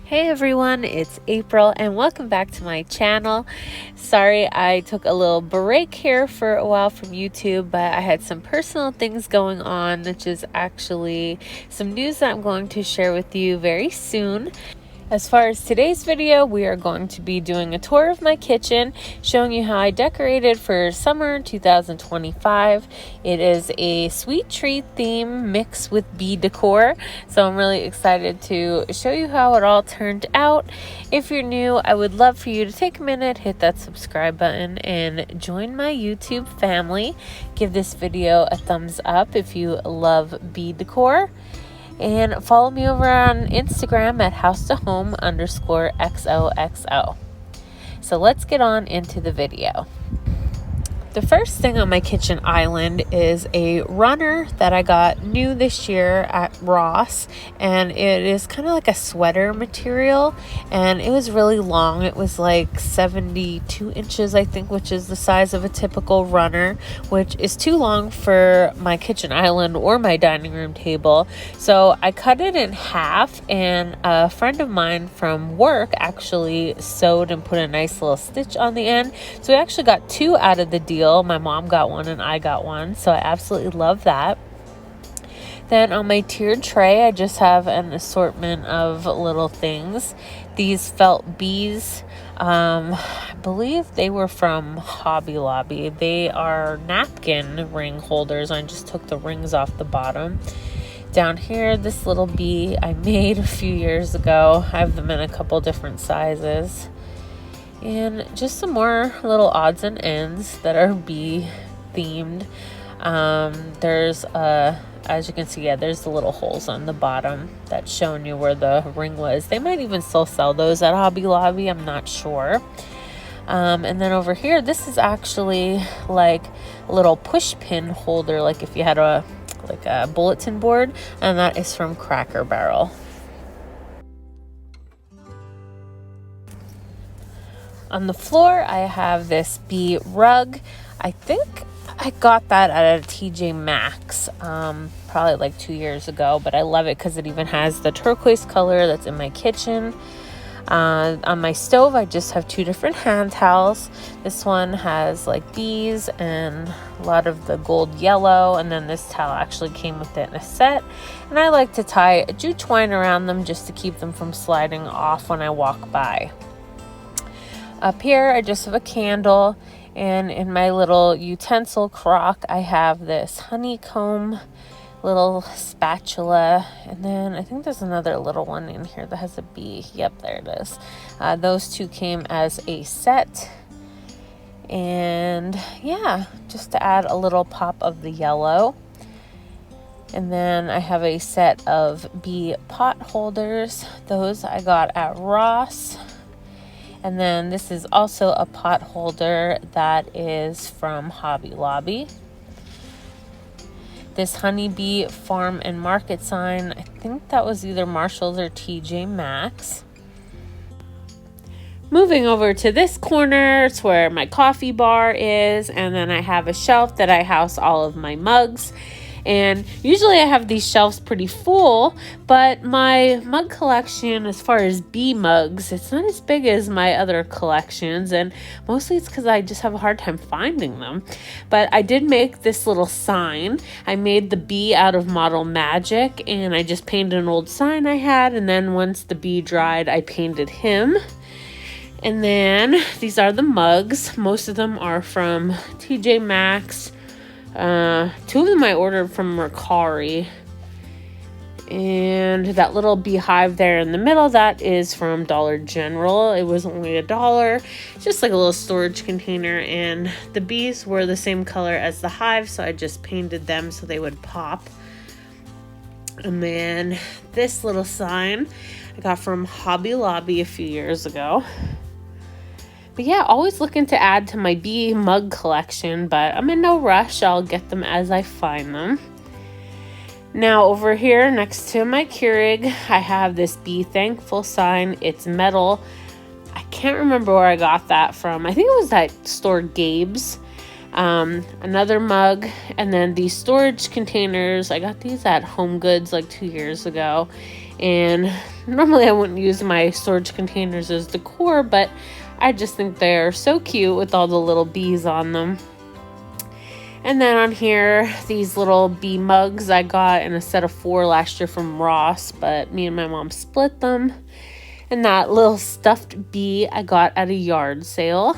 Hey everyone, it's April and welcome back to my channel. Sorry I took a little break here for a while from YouTube, but I had some personal things going on, which is actually some news that I'm going to share with you very soon. As far as today's video, we are going to be doing a tour of my kitchen, showing you how I decorated for summer 2025. It is a sweet treat theme mixed with bee decor, so I'm really excited to show you how it all turned out. If you're new, I would love for you to take a minute, hit that subscribe button, and join my YouTube family. Give this video a thumbs up if you love bee decor. And follow me over on Instagram at Housetohome_XOXO. So let's get on into the video. The first thing on my kitchen island is a runner that I got new this year at Ross, and it is kind of like a sweater material, and it was really long. It was like 72 inches, I think, which is the size of a typical runner, which is too long for my kitchen island or my dining room table. So I cut it in half, and a friend of mine from work actually sewed and put a nice little stitch on the end. So we actually got two out of the deal. My mom got one and I got one, so I absolutely love that. Then on my tiered tray, I just have an assortment of little things. These felt bees, I believe they were from Hobby Lobby. They are napkin ring holders. I just took the rings off the bottom. Down here, this little bee I made a few years ago. I have them in a couple different sizes. And just some more little odds and ends that are bee themed. There's as you can see, there's the little holes on the bottom that's showing you where the ring was. They might even still sell those at Hobby Lobby, I'm not sure. And then over here, this is actually like a little push pin holder, like if you had a bulletin board, and that is from Cracker Barrel. On the floor, I have this bee rug. I think I got that at a TJ Maxx probably like 2 years ago, but I love it because it even has the turquoise color that's in my kitchen. On my stove, I just have two different hand towels. This one has like bees and a lot of the gold yellow, and then this towel actually came with it in a set. And I like to tie a jute twine around them just to keep them from sliding off when I walk by. Up here, I just have a candle, and in my little utensil crock, I have this honeycomb little spatula, and then I think there's another little one in here that has a bee. Yep, there it is. Those two came as a set, and yeah, just to add a little pop of the yellow. And then I have a set of bee pot holders. Those I got at Ross. And then this is also a pot holder that is from Hobby Lobby. This honeybee farm and market sign, I think that was either Marshall's or TJ Maxx. Moving over to this corner, it's where my coffee bar is, and then I have a shelf that I house all of my mugs. And usually I have these shelves pretty full, but my mug collection, as far as bee mugs, it's not as big as my other collections, and mostly it's because I just have a hard time finding them. But I did make this little sign. I made the bee out of Model Magic, and I just painted an old sign I had, and then once the bee dried, I painted him. And then these are the mugs. Most of them are from TJ Maxx. Two of them I ordered from Mercari, and that little beehive there in the middle, that is from Dollar General. It was only $1. It's just like a little storage container, and the bees were the same color as the hive, so I just painted them so they would pop. And then this little sign I got from Hobby Lobby a few years ago. But yeah, always looking to add to my bee mug collection, but I'm in no rush. I'll get them as I find them. Now over here next to my Keurig, I have this Be Thankful sign. It's metal. I can't remember where I got that from. I think it was that store Gabe's. another mug, and then these storage containers. I got these at Home Goods like 2 years ago, and normally I wouldn't use my storage containers as decor, but I just think they're so cute with all the little bees on them. And then on here, these little bee mugs I got in a set of 4 last year from Ross, but me and my mom split them. And that little stuffed bee I got at a yard sale.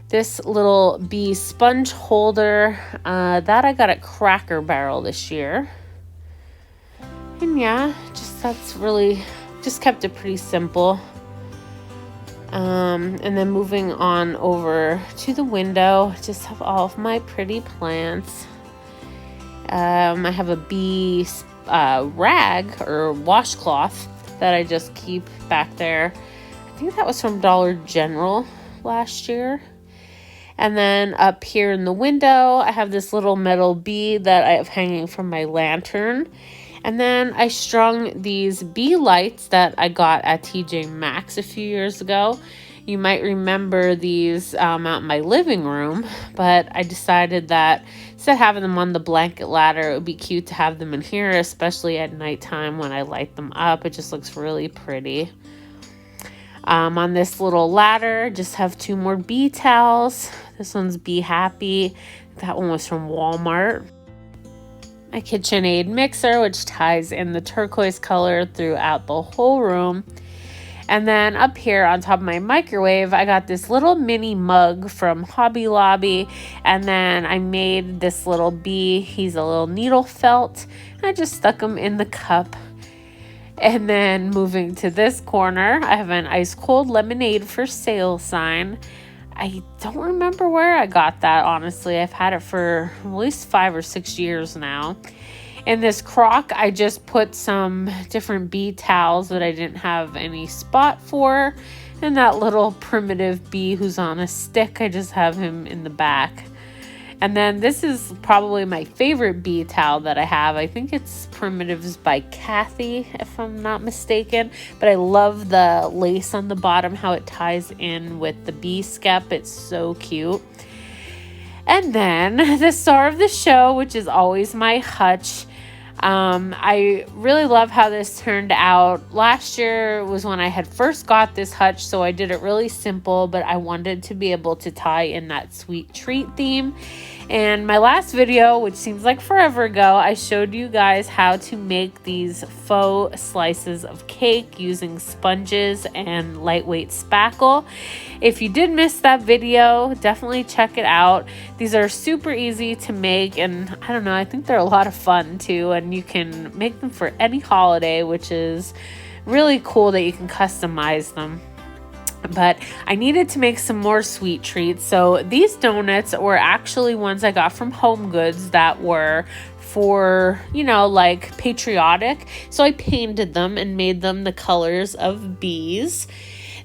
This little bee sponge holder, that I got at Cracker Barrel this year. And yeah, just kept it pretty simple. And then moving on over to the window, just have all of my pretty plants. I have a bee rag or washcloth that I just keep back there. I think that was from Dollar General last year. And then up here in the window, I have this little metal bee that I have hanging from my lantern. And then I strung these bee lights that I got at TJ Maxx a few years ago. You might remember these out in my living room, but I decided that instead of having them on the blanket ladder, it would be cute to have them in here, especially at nighttime when I light them up. It just looks really pretty. On this little ladder, just have 2 more bee towels. This one's Be Happy. That one was from Walmart. My KitchenAid mixer, which ties in the turquoise color throughout the whole room. And then up here on top of my microwave, I got this little mini mug from Hobby Lobby. And then I made this little bee. He's a little needle felt. I just stuck him in the cup. And then moving to this corner, I have an ice cold lemonade for sale sign. I don't remember where I got that, honestly. I've had it for at least 5 or 6 years now. In this crock, I just put some different bee towels that I didn't have any spot for. And that little primitive bee who's on a stick, I just have him in the back. And then this is probably my favorite bee towel that I have. I think it's Primitives by Kathy, if I'm not mistaken. But I love the lace on the bottom, how it ties in with the bee skep. It's so cute. And then the star of the show, which is always my Hutch. I really love how this turned out. Last year was when I had first got this Hutch, so I did it really simple, but I wanted to be able to tie in that sweet treat theme. And my last video, which seems like forever ago, I showed you guys how to make these faux slices of cake using sponges and lightweight spackle. If you did miss that video, definitely check it out. These are super easy to make, and I don't know, I think they're a lot of fun too, and you can make them for any holiday, which is really cool that you can customize them. But I needed to make some more sweet treats. So these donuts were actually ones I got from Home Goods that were for, like patriotic. So I painted them and made them the colors of bees.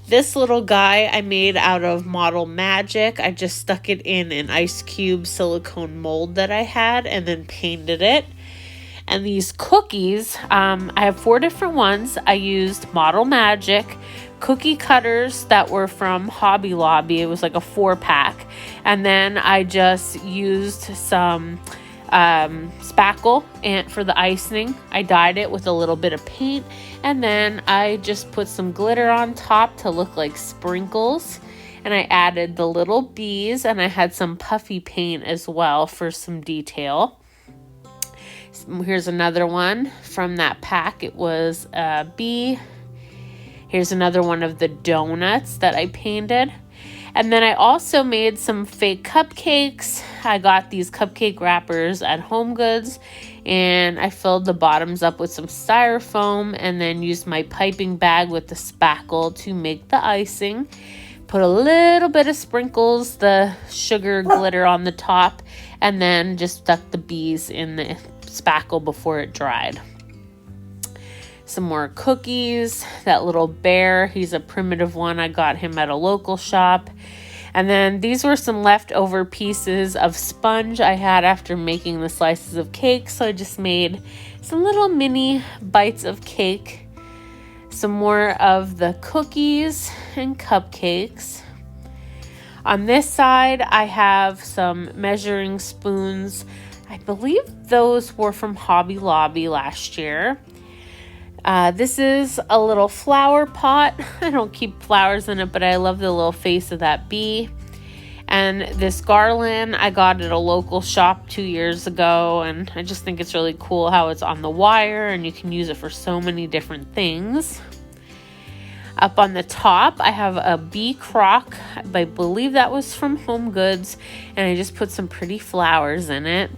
This little guy I made out of Model Magic. I just stuck it in an ice cube silicone mold that I had and then painted it. And these cookies, I have 4 different ones. I used Model Magic, cookie cutters that were from Hobby Lobby. It was like a 4-pack. And then I just used some spackle and for the icing. I dyed it with a little bit of paint. And then I just put some glitter on top to look like sprinkles. And I added the little bees, and I had some puffy paint as well for some detail. Here's another one from that pack. It was a bee. Here's another one of the donuts that I painted. And then I also made some fake cupcakes. I got these cupcake wrappers at Home Goods, and I filled the bottoms up with some styrofoam and then used my piping bag with the spackle to make the icing. Put a little bit of sprinkles, the sugar glitter on the top, and then just stuck the bees in the spackle before it dried. Some more cookies. That little bear, he's a primitive one. I got him at a local shop. And then these were some leftover pieces of sponge I had after making the slices of cake. So I just made some little mini bites of cake. Some more of the cookies and cupcakes. On this side, I have some measuring spoons. I believe those were from Hobby Lobby last year. This is a little flower pot. I don't keep flowers in it, but I love the little face of that bee. And this garland, I got at a local shop 2 years ago, and I just think it's really cool how it's on the wire and you can use it for so many different things. Up on the top, I have a bee crock. I believe that was from Home Goods, and I just put some pretty flowers in it.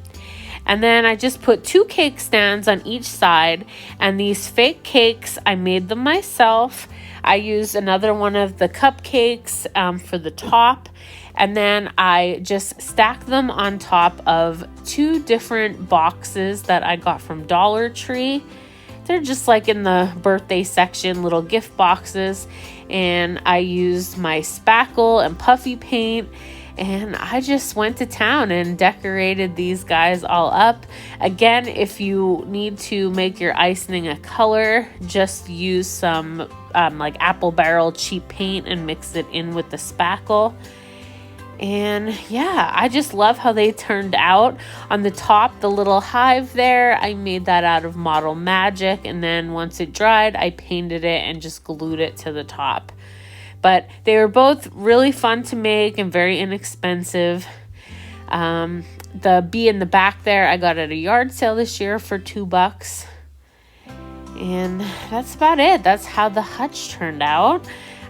And then I just put 2 cake stands on each side, and these fake cakes, I made them myself. I used another one of the cupcakes for the top, and then I just stacked them on top of 2 different boxes that I got from Dollar Tree. They're just like in the birthday section, little gift boxes, and I used my spackle and puffy paint, and I just went to town and decorated these guys all up. Again, if you need to make your icing a color, just use some like apple barrel cheap paint and mix it in with the spackle. And yeah, I just love how they turned out. On the top, the little hive there, I made that out of Model Magic, and then once it dried, I painted it and just glued it to the top. But they were both really fun to make and very inexpensive. The bee in the back there, I got at a yard sale this year for $2. And that's about it. That's how the Hutch turned out.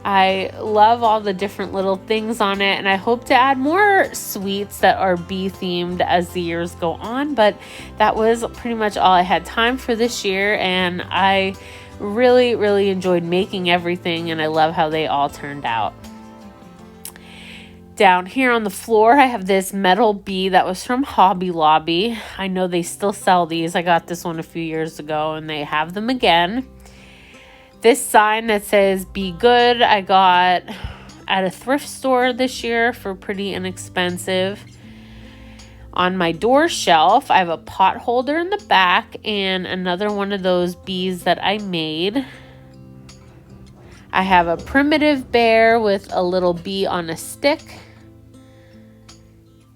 I love all the different little things on it, and I hope to add more sweets that are bee themed as the years go on, but that was pretty much all I had time for this year, and I really enjoyed making everything, and I love how they all turned out. Down here on the floor, I have this metal bee that was from Hobby Lobby. I know they still sell these. I got this one a few years ago, and they have them again. This sign that says "Be Good," I got at a thrift store this year for pretty inexpensive. On my door shelf, I have a pot holder in the back and another one of those bees that I made. I have a primitive bear with a little bee on a stick.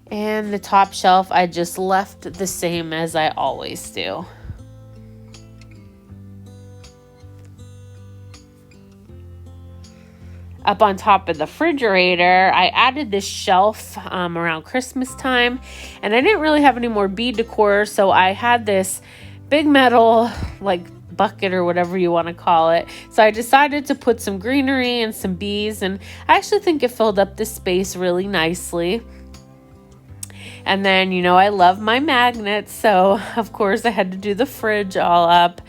And the top shelf, I just left the same as I always do. Up on top of the refrigerator, I added this shelf around Christmas time, and I didn't really have any more bee decor, so I had this big metal like bucket or whatever you want to call it. So I decided to put some greenery and some bees, and I actually think it filled up the space really nicely. And then, you know, I love my magnets, so of course I had to do the fridge all up.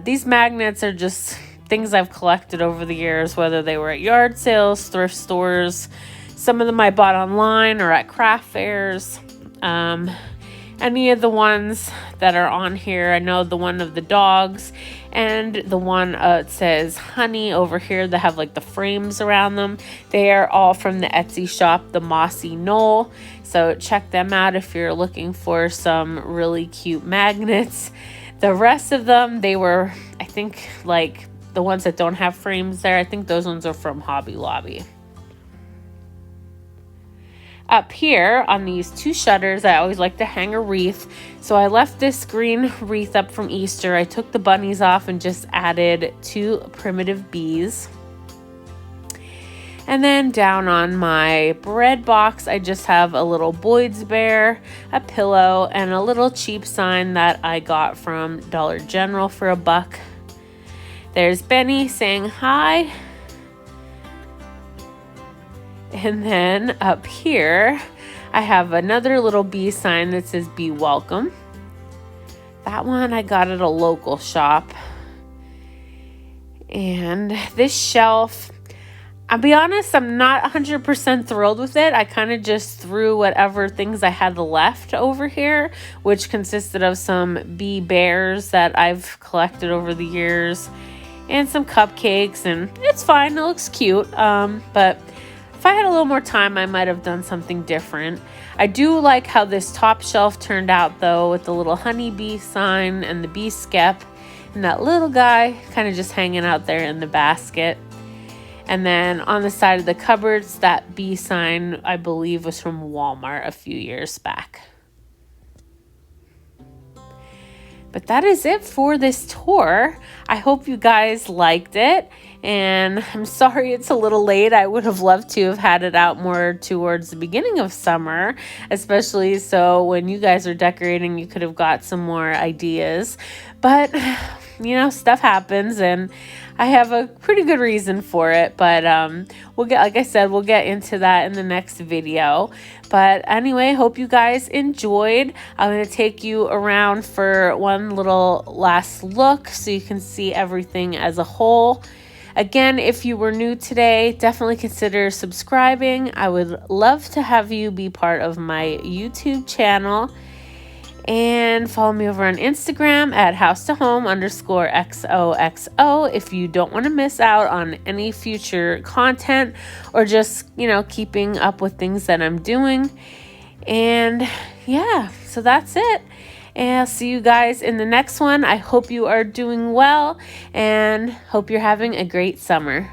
These magnets are just things I've collected over the years, whether they were at yard sales, thrift stores. Some of them I bought online or at craft fairs. Any of the ones that are on here, I know the one of the dogs and the one it says honey over here that have like the frames around them. They are all from the Etsy shop, TheMossyKnoll. So check them out if you're looking for some really cute magnets. The rest of them, they were, I think, like the ones that don't have frames there, I think those ones are from Hobby Lobby. Up here on these 2 shutters, I always like to hang a wreath. So I left this green wreath up from Easter. I took the bunnies off and just added 2 primitive bees. And then down on my bread box, I just have a little Boyd's bear, a pillow, and a little cheap sign that I got from Dollar General for $1. There's Benny saying hi. And then up here, I have another little bee sign that says "Be Welcome." That one I got at a local shop. And this shelf, I'll be honest, I'm not 100% thrilled with it. I kind of just threw whatever things I had left over here, which consisted of some bee bears that I've collected over the years and some cupcakes, and it's fine. It looks cute. But if I had a little more time, I might have done something different. I do like how this top shelf turned out, though, with the little honeybee sign and the bee skep and that little guy kind of just hanging out there in the basket. And then on the side of the cupboards, that B sign, I believe, was from Walmart a few years back. But that is it for this tour. I hope you guys liked it. And I'm sorry it's a little late. I would have loved to have had it out more towards the beginning of summer, especially so when you guys are decorating, you could have got some more ideas. But, you know, stuff happens, and I have a pretty good reason for it. But like I said, we'll get into that in the next video. But anyway, hope you guys enjoyed. I'm going to take you around for one little last look so you can see everything as a whole. Again, if you were new today, definitely consider subscribing. I would love to have you be part of my YouTube channel. And follow me over on Instagram at Housetohome_XOXO if you don't want to miss out on any future content or just, you know, keeping up with things that I'm doing. And yeah, so that's it. And I'll see you guys in the next one. I hope you are doing well and hope you're having a great summer.